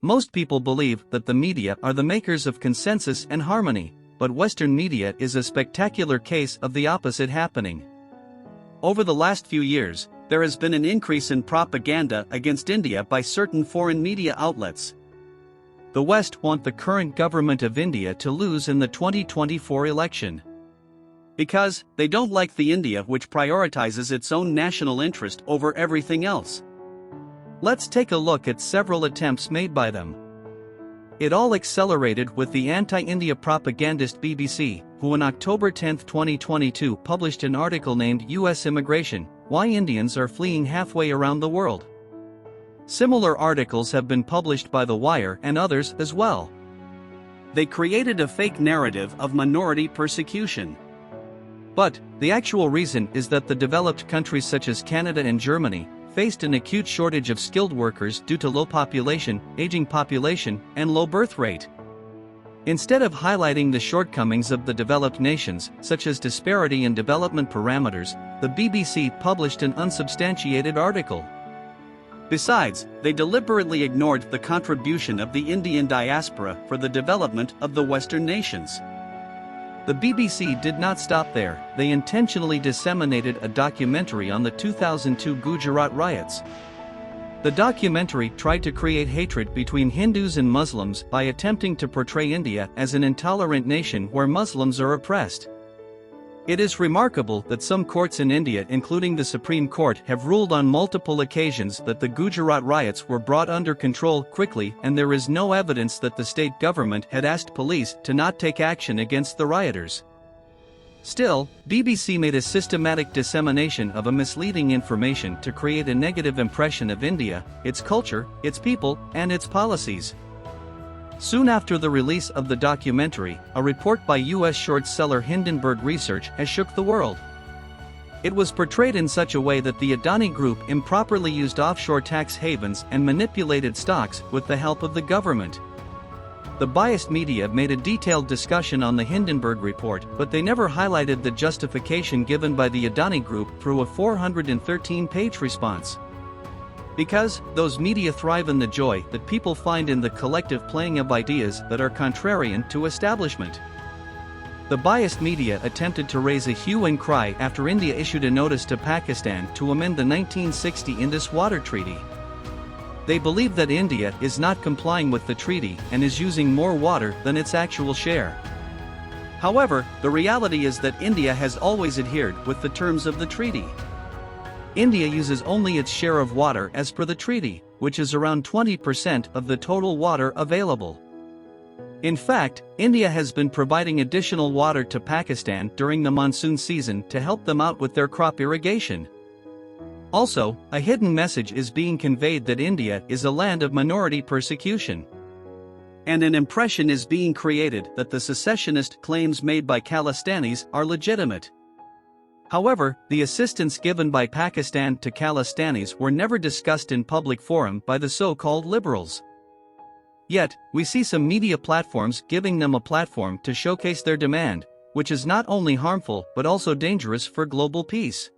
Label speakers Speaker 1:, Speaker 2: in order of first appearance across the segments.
Speaker 1: Most people believe that the media are the makers of consensus and harmony, but Western media is a spectacular case of the opposite happening. Over the last few years, there has been an increase in propaganda against India by certain foreign media outlets. The West want the current government of India to lose in the 2024 election. Because they don't like the India which prioritizes its own national interest over everything else. Let's take a look at several attempts made by them. It all accelerated with the anti-India propagandist BBC, who on October 10, 2022 published an article named US Immigration: Why Indians Are Fleeing Halfway Around the World. Similar articles have been published by The Wire and others as well. They created a fake narrative of minority persecution. But the actual reason is that the developed countries such as Canada and Germany faced an acute shortage of skilled workers due to low population, aging population, and low birth rate. Instead of highlighting the shortcomings of the developed nations, such as disparity in development parameters, the BBC published an unsubstantiated article. Besides, they deliberately ignored the contribution of the Indian diaspora for the development of the Western nations. The BBC did not stop there. They intentionally disseminated a documentary on the 2002 Gujarat riots. The documentary tried to create hatred between Hindus and Muslims by attempting to portray India as an intolerant nation where Muslims are oppressed. It is remarkable that some courts in India, including the Supreme Court, have ruled on multiple occasions that the Gujarat riots were brought under control quickly, and there is no evidence that the state government had asked police to not take action against the rioters. Still, BBC made a systematic dissemination of a misleading information to create a negative impression of India, its culture, its people, and its policies. Soon after the release of the documentary, a report by US short seller Hindenburg Research has shook the world. It was portrayed in such a way that the Adani Group improperly used offshore tax havens and manipulated stocks with the help of the government. The biased media made a detailed discussion on the Hindenburg report, but they never highlighted the justification given by the Adani Group through a 413-page response. Because those media thrive in the joy that people find in the collective playing of ideas that are contrarian to establishment. The biased media attempted to raise a hue and cry after India issued a notice to Pakistan to amend the 1960 Indus Water Treaty. They believe that India is not complying with the treaty and is using more water than its actual share. However, the reality is that India has always adhered with the terms of the treaty. India uses only its share of water as per the treaty, which is around 20% of the total water available. In fact, India has been providing additional water to Pakistan during the monsoon season to help them out with their crop irrigation. Also, a hidden message is being conveyed that India is a land of minority persecution. And an impression is being created that the secessionist claims made by Khalistanis are legitimate. However, the assistance given by Pakistan to Khalistanis were never discussed in public forum by the so-called liberals. Yet, we see some media platforms giving them a platform to showcase their demand, which is not only harmful but also dangerous for global peace.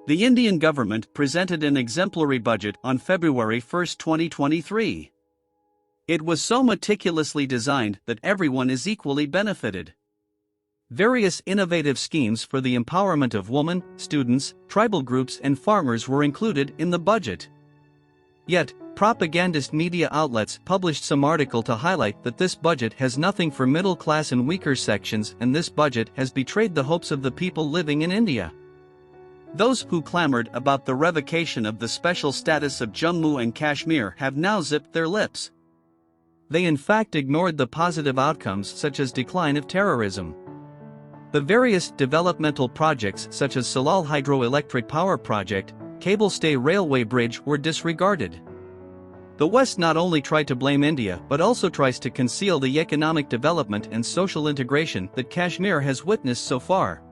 Speaker 1: The Indian government presented an exemplary budget on February 1, 2023. It was so meticulously designed that everyone is equally benefited. Various innovative schemes for the empowerment of women, students, tribal groups and farmers were included in the budget. Yet, propagandist media outlets published some article to highlight that this budget has nothing for middle class and weaker sections, and this budget has betrayed the hopes of the people living in India. Those who clamored about the revocation of the special status of Jammu and Kashmir have now zipped their lips. They in fact ignored the positive outcomes such as decline of terrorism. The various developmental projects such as Salal Hydroelectric Power Project, Cable Stay Railway Bridge were disregarded. The West not only tried to blame India but also tries to conceal the economic development and social integration that Kashmir has witnessed so far.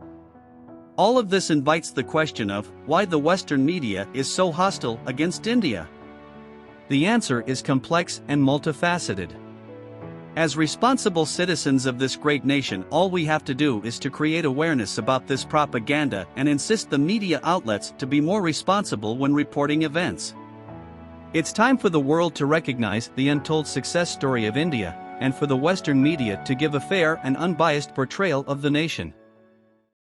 Speaker 1: All of this invites the question of why the Western media is so hostile against India. The answer is complex and multifaceted. As responsible citizens of this great nation, all we have to do is to create awareness about this propaganda and insist the media outlets to be more responsible when reporting events. It's time for the world to recognize the untold success story of India, and for the Western media to give a fair and unbiased portrayal of the nation.